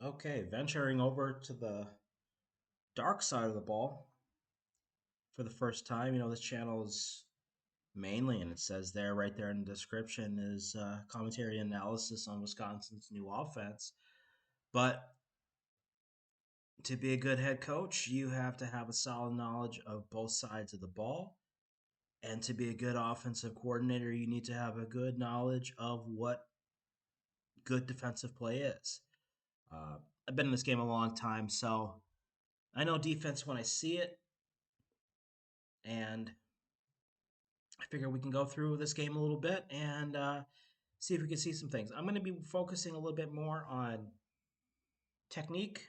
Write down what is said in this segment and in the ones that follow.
Okay, venturing over to the dark side of the ball for the first time. This channel is mainly, and it says there right there in the description, is commentary and analysis on Wisconsin's new offense. But to be a good head coach, you have to have a solid knowledge of both sides of the ball. And to be a good offensive coordinator, you need to have a good knowledge of what good defensive play is. Uh, I've been in this game a long time, so I know defense when I see it, and I figure we can go through this game a little bit and see if we can see some things. I'm going to be focusing a little bit more on technique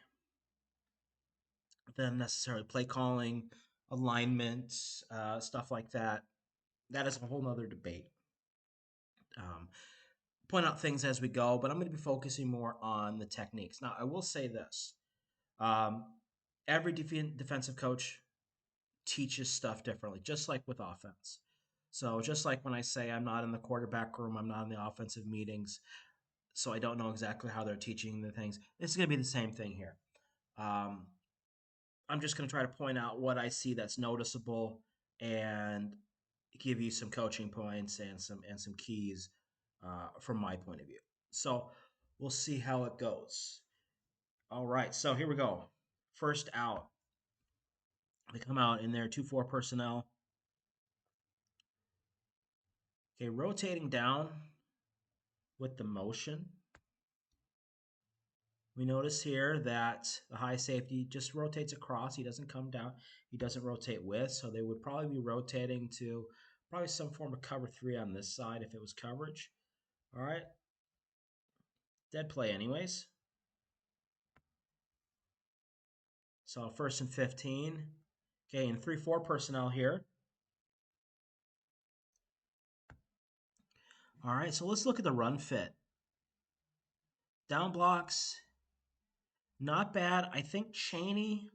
than necessarily play calling, alignment, stuff like that. That is a whole nother debate. Um, point out things as we go, but I'm going to be focusing more on the techniques. Now, I will say this. Um, every defensive coach teaches stuff differently, just like with offense. So just like when I say I'm not in the quarterback room, I'm not in the offensive meetings, so I don't know exactly how they're teaching the things. It's going to be the same thing here. Um, I'm just going to try to point out what I see that's noticeable and give you some coaching points and some keys from my point of view. So we'll see how it goes. All right, so here we go. First out, they come out in their 2-4 personnel. Okay, rotating down with the motion. We notice here that the high safety just rotates across. He doesn't come down. He doesn't rotate with. So they would probably be rotating to probably some form of cover 3 on this side if it was coverage. All right. Dead play anyways. So 1st and 15. Okay, and 3-4 personnel here. All right, so let's look at the run fit. Down blocks, not bad. I think Chaney,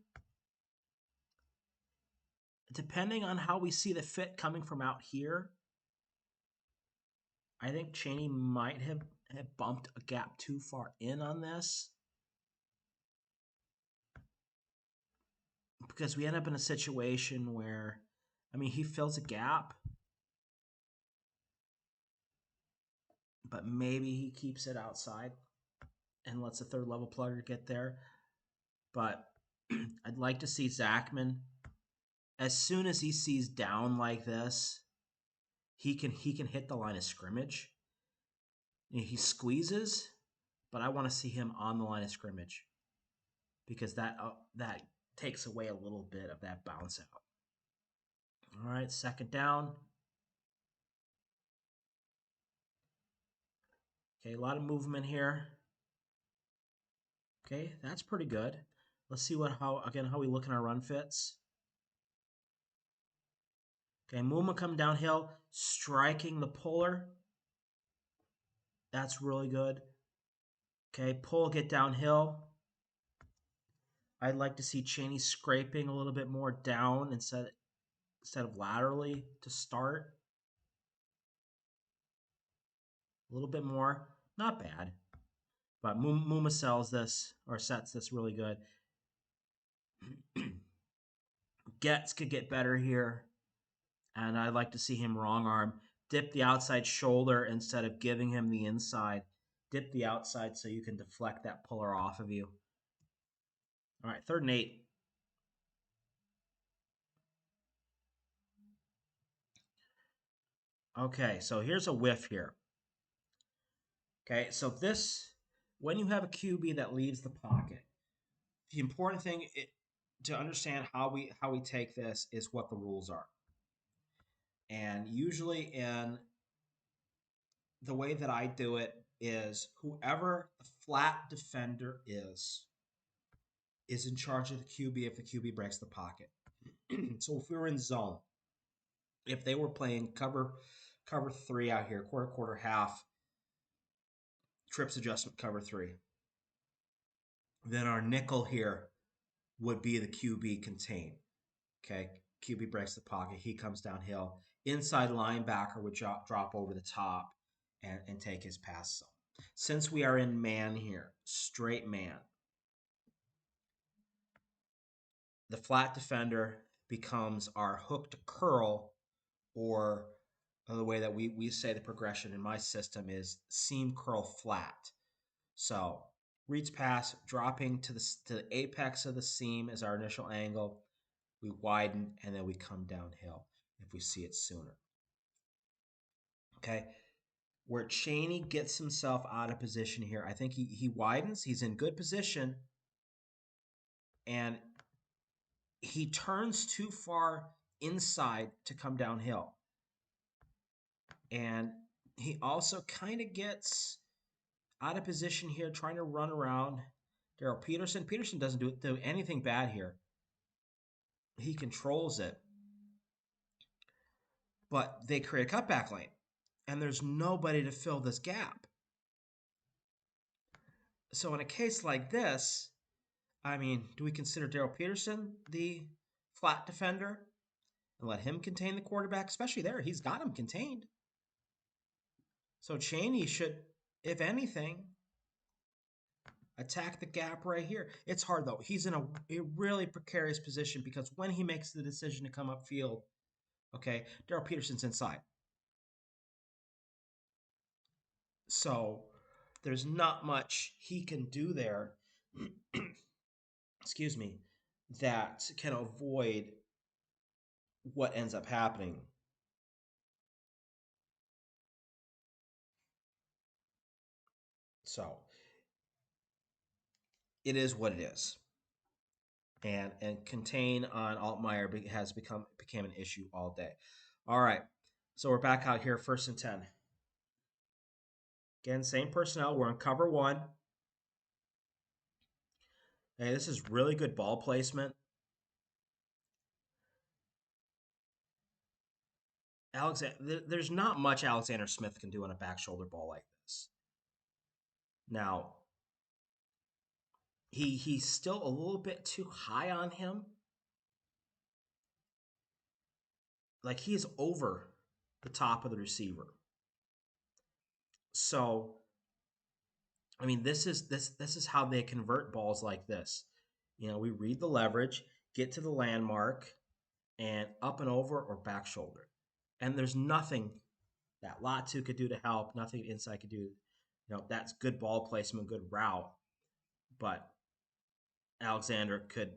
depending on how we see the fit coming from out here, I think Chaney might have bumped a gap too far in on this, because we end up in a situation where, I mean, he fills a gap, but maybe he keeps it outside and lets the third level plugger get there. But I'd like to see Zachman, as soon as he sees down like this, he can hit the line of scrimmage. He squeezes, but I want to see him on the line of scrimmage, because that takes away a little bit of that bounce out. All right, 2nd down. Okay, a lot of movement here. Okay, that's pretty good. Let's see how we look in our run fits. Okay, Muma come downhill, striking the puller. That's really good. Okay, pull, get downhill. I'd like to see Chaney scraping a little bit more down instead of laterally to start. A little bit more, not bad. But Muma sells this, or sets this really good. Getz could get better here, and I'd like to see him wrong arm. Dip the outside shoulder instead of giving him the inside. Dip the outside so you can deflect that puller off of you. All right, 3rd and 8. Okay, so here's a whiff here. Okay, so this, when you have a QB that leaves the pocket, the important thing to understand how we take this is what the rules are. And usually in the way that I do it is whoever the flat defender is in charge of the QB if the QB breaks the pocket. So if we were in zone, if they were playing cover 3 out here, quarter, half, trips adjustment cover 3, then our nickel here would be the QB contain. Okay, QB breaks the pocket, he comes downhill. Inside linebacker would drop over the top and take his pass zone. Since we are in man here, straight man, the flat defender becomes our hook to curl, or the way that we say the progression in my system is seam curl flat. So reads pass, dropping to the apex of the seam is our initial angle. We widen and then we come downhill if we see it sooner. Okay, where Cheney gets himself out of position here, I think he widens. He's in good position, and he turns too far inside to come downhill. And he also kind of gets out of position here, trying to run around Daryl Peterson. Peterson doesn't do anything bad here. He controls it. But they create a cutback lane, and there's nobody to fill this gap. So in a case like this, I mean, do we consider Daryl Peterson the flat defender and let him contain the quarterback? Especially there, he's got him contained. So Cheney should, if anything, attack the gap right here. It's hard, though. He's in a really precarious position because when he makes the decision to come upfield, okay, Daryl Peterson's inside. So there's not much he can do there, excuse me, that can avoid what ends up happening. So it is what it is. And contain on Altmaier became an issue all day. All right, so we're back out here, 1st and 10. Again, same personnel. We're in cover one. Hey, this is really good ball placement. There's not much Alexander Smith can do on a back shoulder ball like this. Now, he's still a little bit too high on him. Like he's over the top of the receiver. So, I mean, this is how they convert balls like this. You know, we read the leverage, get to the landmark, and up and over or back shoulder. And there's nothing that Latu could do to help, nothing inside could do. You know, that's good ball placement, good route. But Alexander could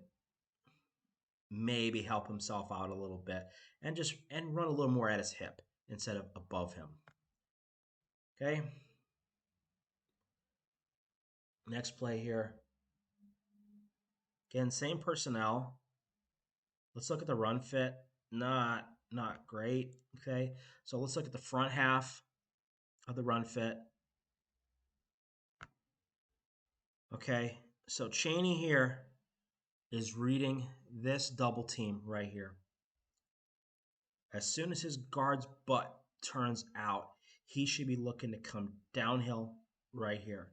maybe help himself out a little bit and run a little more at his hip instead of above him. Okay. Next play here. Again, same personnel. Let's look at the run fit. Not great. Okay. So let's look at the front half of the run fit. Okay. So Cheney here is reading this double team right here. As soon as his guard's butt turns out, he should be looking to come downhill right here.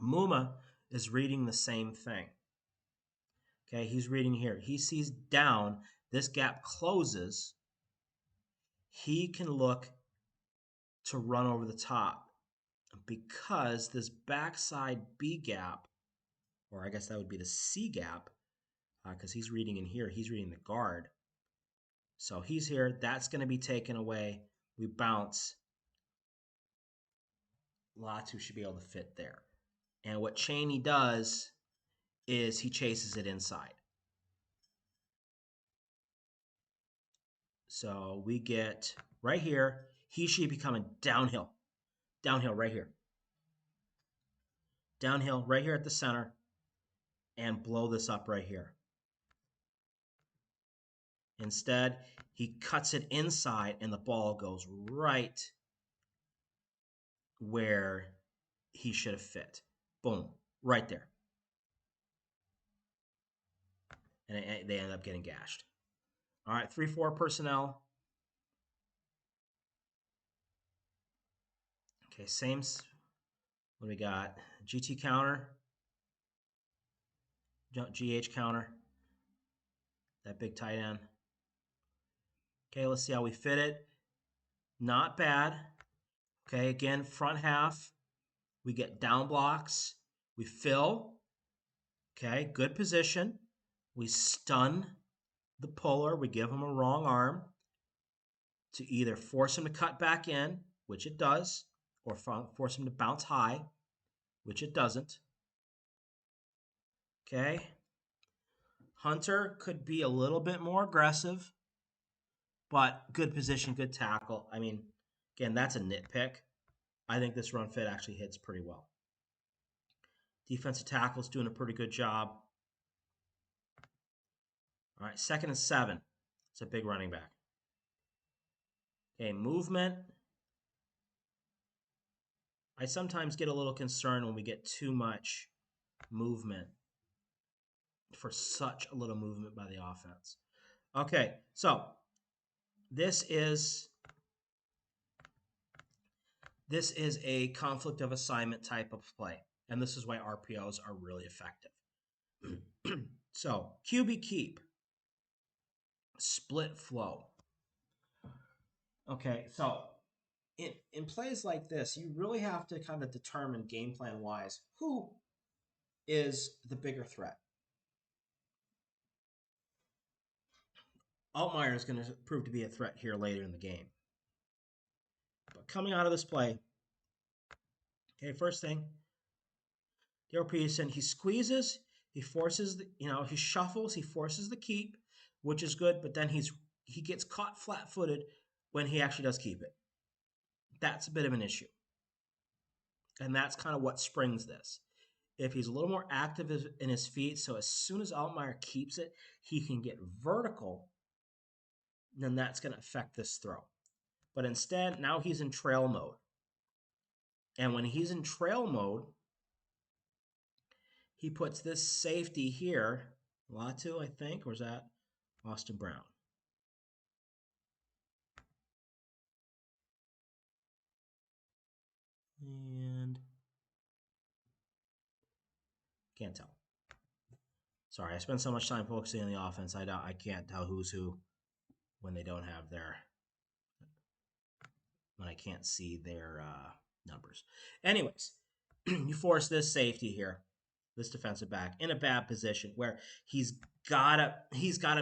Muma is reading the same thing. Okay, he's reading here. He sees down, this gap closes. He can look to run over the top because this backside B gap, or I guess that would be the C gap, because he's reading in here. He's reading the guard. So he's here. That's going to be taken away. We bounce. Latu should be able to fit there. And what Cheney does is he chases it inside. So we get right here, he should be coming downhill. Downhill right here. Downhill right here at the center and blow this up right here. Instead, he cuts it inside and the ball goes right where he should have fit. Boom, right there. And they end up getting gashed. All right, 3-4 personnel. Okay, same. What do we got? GT counter. GH counter. That big tight end. Okay, let's see how we fit it. Not bad. Okay, again, front half. We get down blocks. We fill. Okay, good position. We stun the puller. We give him a wrong arm to either force him to cut back in, which it does, or force him to bounce high, which it doesn't. Okay. Hunter could be a little bit more aggressive, but good position, good tackle. I mean, again, that's a nitpick. I think this run fit actually hits pretty well. Defensive tackle's doing a pretty good job. All right, 2nd and 7. It's a big running back. Okay, movement. I sometimes get a little concerned when we get too much movement for such a little movement by the offense. Okay, so this is a conflict of assignment type of play, and this is why RPOs are really effective. So QB keep, split flow. Okay, so in plays like this, you really have to kind of determine game plan wise who is the bigger threat. Altmaier is going to prove to be a threat here later in the game. But coming out of this play, okay, first thing, Daryl Peterson, he squeezes, he forces, he shuffles, he forces the keep, which is good, but then he gets caught flat-footed when he actually does keep it. That's a bit of an issue. And that's kind of what springs this. If he's a little more active in his feet, so as soon as Altmaier keeps it, he can get vertical, then that's going to affect this throw. But instead, now he's in trail mode. And when he's in trail mode, he puts this safety here, Latu, I think, or is that Austin Brown? And can't tell. Sorry, I spend so much time focusing on the offense, I can't tell who's who when they don't have when I can't see their numbers. Anyways, you force this safety here, this defensive back, in a bad position where he's gotta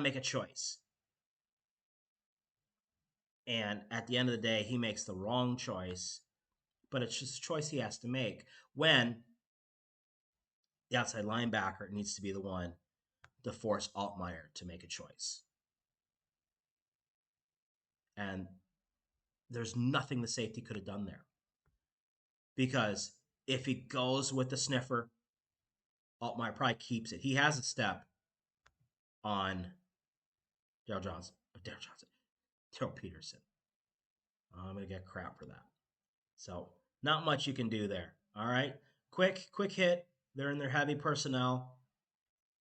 make a choice. And at the end of the day, he makes the wrong choice, but it's just a choice he has to make when the outside linebacker needs to be the one to force Altmaier to make a choice. And there's nothing the safety could have done there. Because if he goes with the sniffer, Altmaier probably keeps it. He has a step on Daryl Peterson. I'm going to get crap for that. So not much you can do there. All right. Quick hit. They're in their heavy personnel.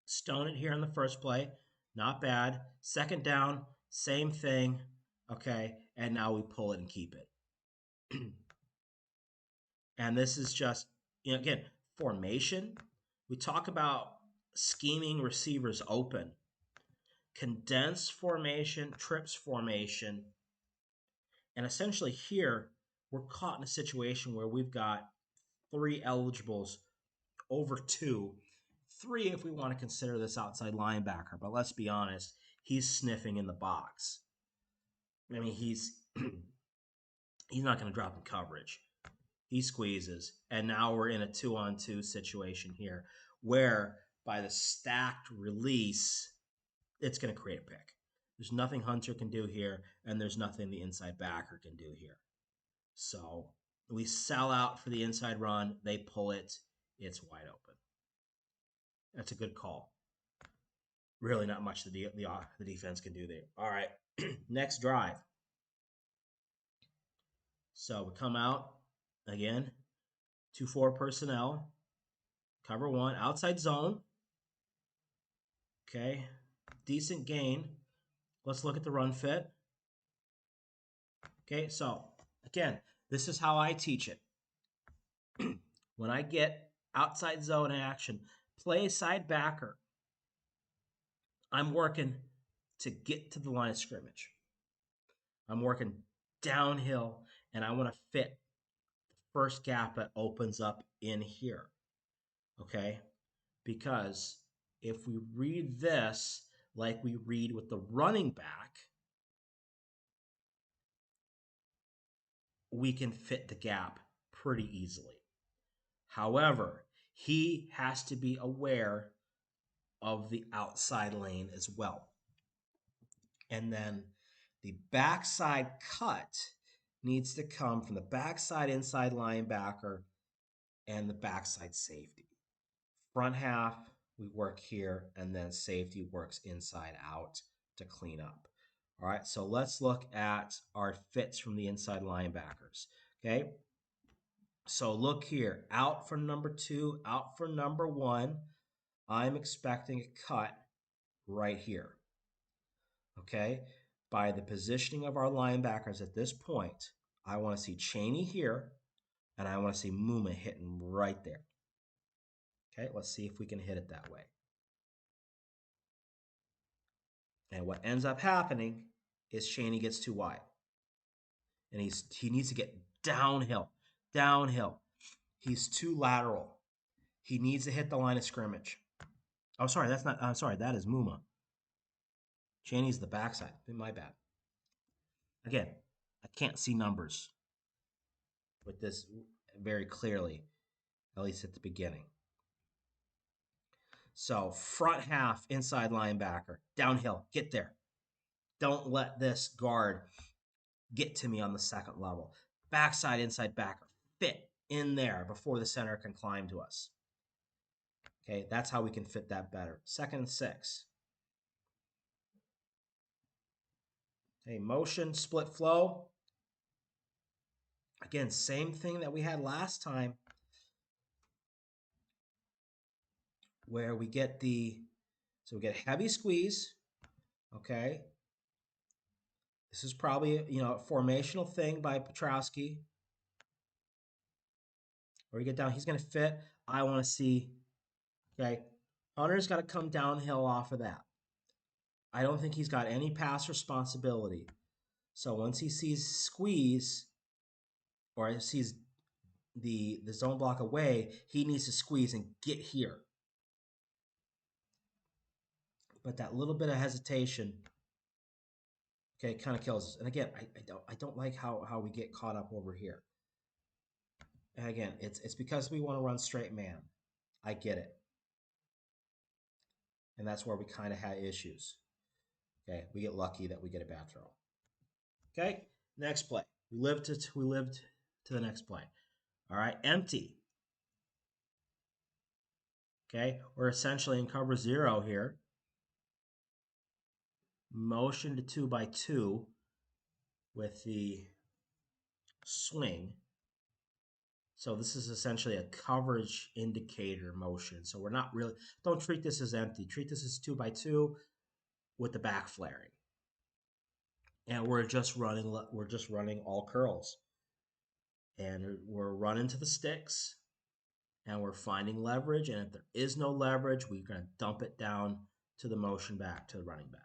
Stone it here in the first play. Not bad. Second down, same thing. Okay. And now we pull it and keep it. And this is just, again, formation. We talk about scheming receivers open. Condensed formation, trips formation. And essentially here, we're caught in a situation where we've got 3 eligibles over 2. 3 if we want to consider this outside linebacker. But let's be honest, he's sniffing in the box. I mean, he's not going to drop in coverage. He squeezes. And now we're in a 2-on-2 situation here where by the stacked release, it's going to create a pick. There's nothing Hunter can do here, and there's nothing the inside backer can do here. So we sell out for the inside run. They pull it. It's wide open. That's a good call. Really not much the defense can do there. All right, next drive. So we come out, again, 2-4 personnel, cover 1, outside zone. Okay, decent gain. Let's look at the run fit. Okay, so again, this is how I teach it. When I get outside zone action, play side backer, I'm working to get to the line of scrimmage. I'm working downhill, and I want to fit the first gap that opens up in here. Okay? Because if we read this like we read with the running back, we can fit the gap pretty easily. However, he has to be aware of the outside lane as well. And then the backside cut needs to come from the backside inside linebacker and the backside safety. Front half, we work here, and then safety works inside out to clean up. All right, so let's look at our fits from the inside linebackers. Okay, so look here, out for number 2, out for number 1. I'm expecting a cut right here. Okay, by the positioning of our linebackers at this point, I want to see Chaney here, and I want to see Muma hitting right there. Okay, let's see if we can hit it that way. And what ends up happening is Chaney gets too wide. And he needs to get downhill. Downhill. He's too lateral. He needs to hit the line of scrimmage. Oh, sorry, that's not. I'm sorry, that is Muma. Chaney's the backside. My bad. Again, I can't see numbers with this very clearly, at least at the beginning. So front half, inside linebacker, downhill, get there. Don't let this guard get to me on the second level. Backside, inside backer, fit in there before the center can climb to us. Okay, that's how we can fit that better. 2nd and 6. Okay, motion, split flow. Again, same thing that we had last time where we get so we get heavy squeeze, okay? This is probably, a formational thing by Petrowski. Where you get down, he's going to fit. I want to see, okay, Hunter's got to come downhill off of that. I don't think he's got any pass responsibility. So once he sees squeeze or he sees the zone block away, he needs to squeeze and get here. But that little bit of hesitation, okay, kind of kills us. And again, I don't like how we get caught up over here. And again, it's because we want to run straight man. I get it. And that's where we kind of had issues. Okay, we get lucky that we get a bad throw. Okay, next play. We lived to the next play. All right, empty. Okay, we're essentially in cover 0 here. Motion to 2x2 with the swing. So this is essentially a coverage indicator motion. So we're not really, don't treat this as empty. Treat this as 2x2 with the back flaring. And we're just running all curls. And we're running to the sticks and we're finding leverage. And if there is no leverage, we're going to dump it down to the motion back to the running back.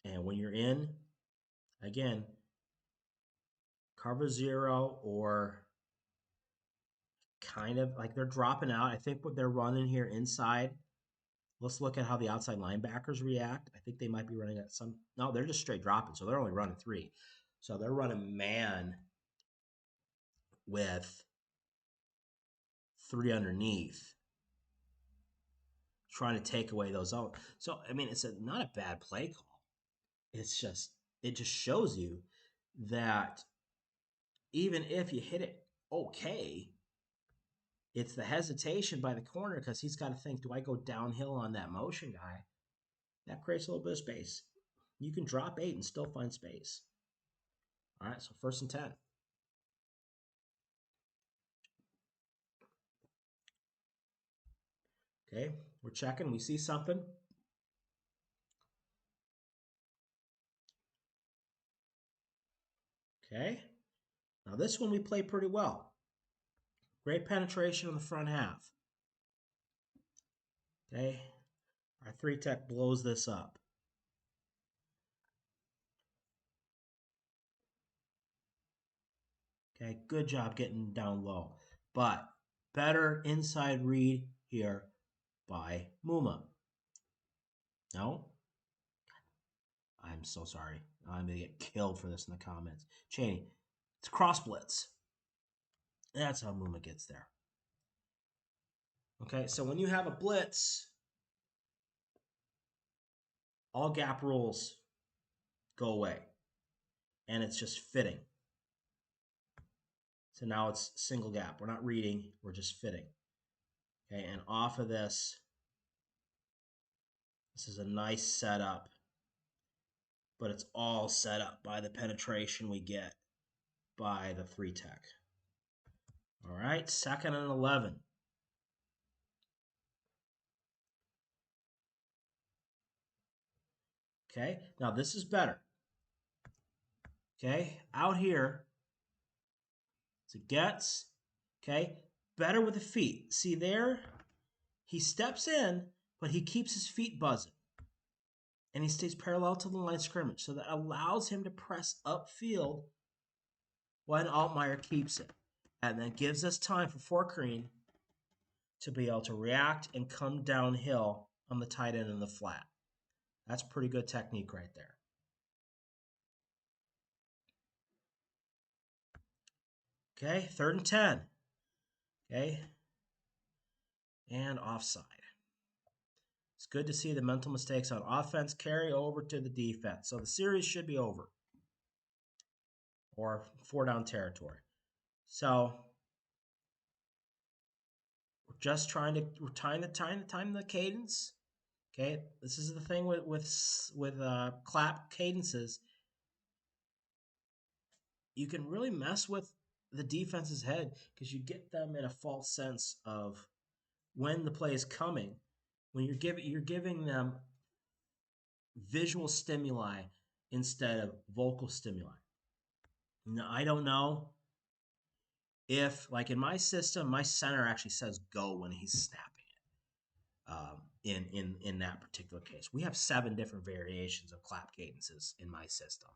And when you're in, again, cover 0 or kind of like they're dropping out. I think what they're running here inside. Let's look at how the outside linebackers react. I think they might be running at some. No, they're just straight dropping. So they're only running 3. So they're running man with 3 underneath, trying to take away those out. So I mean, it's not a bad play call. It just shows you that even if you hit it okay, it's the hesitation by the corner because he's got to think, do I go downhill on that motion guy? That creates a little bit of space. You can drop 8 and still find space. All right, so 1st and 10. Okay, we're checking. We see something. Okay, now this one we play pretty well. Great penetration in the front half. Okay, our 3-tech blows this up. Okay, good job getting down low. But better inside read here by Muma. No? I'm so sorry. I'm going to get killed for this in the comments. Cheney, it's cross blitz. That's how Muma gets there. Okay, so when you have a blitz, all gap rules go away. And it's just fitting. So now it's single gap. We're not reading, we're just fitting. Okay, and off of this, this is a nice setup, but it's all set up by the penetration we get by the 3-tech. All right, 2nd and 11. Okay, now this is better. Okay, out here, so gets, okay, better with the feet. See there, he steps in, but he keeps his feet buzzing. And he stays parallel to the line of scrimmage. So that allows him to press upfield when Altmaier keeps it. And then gives us time for Forkreen to be able to react and come downhill on the tight end and the flat. That's pretty good technique right there. Okay, 3rd and 10. Okay, and offside. It's good to see the mental mistakes on offense carry over to the defense. So the series should be over. Or 4-down territory. So we're just trying to time the cadence. Okay, this is the thing with clap cadences. You can really mess with the defense's head because you get them in a false sense of when the play is coming. When you're giving them visual stimuli instead of vocal stimuli. Now, I don't know if, like in my system, my center actually says go when he's snapping it. In that particular case, we have 7 different variations of clap cadences in my system.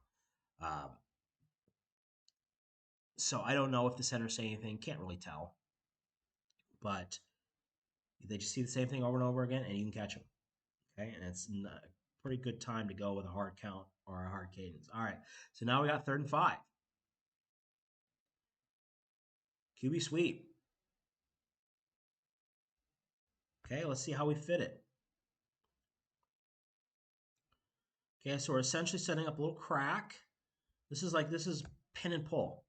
So I don't know if the center's saying anything. Can't really tell. But they just see the same thing over and over again, and you can catch them. Okay, and it's a pretty good time to go with a hard count or a hard cadence. All right, so now we got 3rd and 5. QB sweep. Okay, let's see how we fit it. Okay, so we're essentially setting up a little crack. This is pin and pull.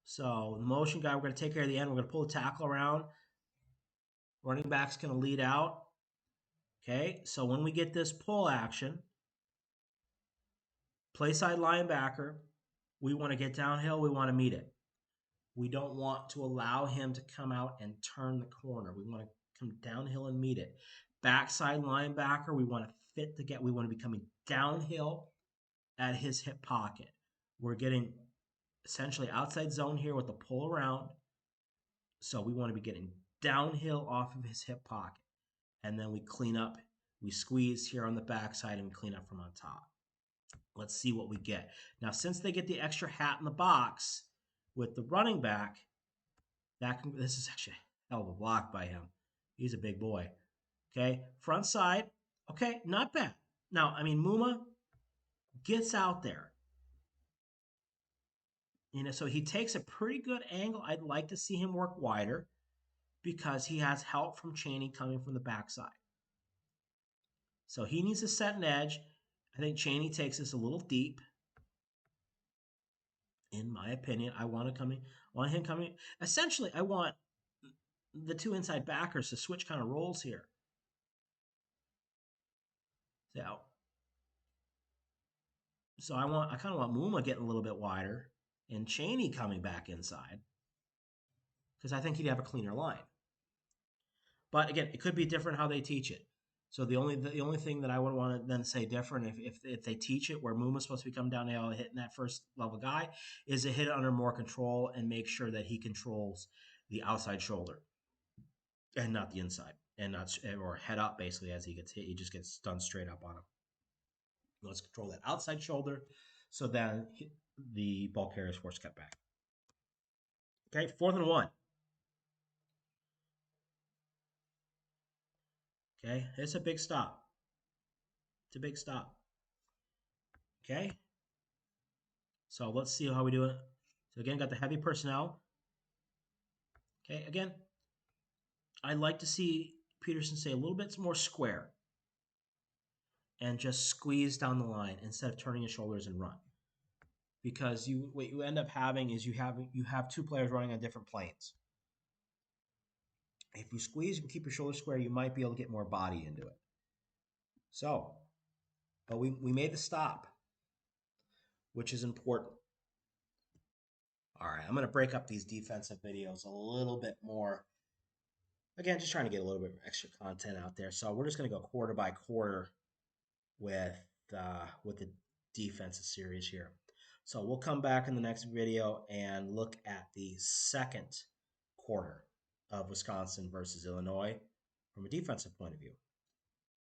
So the motion guy, we're going to take care of the end. We're going to pull the tackle around. Running back's going to lead out. Okay, so when we get this pull action, play side linebacker, we want to get downhill. We want to meet it. We don't want to allow him to come out and turn the corner. We want to come downhill and meet it. Backside linebacker, we want to fit the get. We want to be coming downhill at his hip pocket. We're getting essentially outside zone here with the pull around. So we want to be getting downhill off of his hip pocket. And then we clean up. We squeeze here on the backside and we clean up from on top. Let's see what we get. Now, since they get the extra hat in the box with the running back, this is actually a hell of a block by him. He's a big boy. Okay, front side. Okay, not bad. Now, I mean, Muma gets out there. So he takes a pretty good angle. I'd like to see him work wider because he has help from Cheney coming from the backside. So he needs to set an edge. I think Cheney takes this a little deep. In my opinion, I want him coming. Essentially, I want the 2 inside backers to switch kind of roles here. So I kind of want Muma getting a little bit wider and Cheney coming back inside because I think he'd have a cleaner line. But again, it could be different how they teach it. So the only thing that I would want to then say different if they teach it where Muma's supposed to be coming down the hill hitting that first level guy is to hit it under more control and make sure that he controls the outside shoulder and not the inside and not or head up basically as he gets hit. He just gets done straight up on him. Let's control that outside shoulder so then the ball carrier is forced to cut back. Okay, 4th and 1. Okay, it's a big stop. It's a big stop. Okay, so let's see how we do it. So again, got the heavy personnel. Okay, again, I'd like to see Peterson stay a little bit more square and just squeeze down the line instead of turning his shoulders and run. Because what you end up having is you have two players running on different planes. If you squeeze and keep your shoulders square, you might be able to get more body into it. So, but we made the stop, which is important. All right, I'm going to break up these defensive videos a little bit more. Again, just trying to get a little bit extra content out there. So we're just going to go quarter by quarter with the defensive series here. So we'll come back in the next video and look at the second quarter of Wisconsin versus Illinois from a defensive point of view.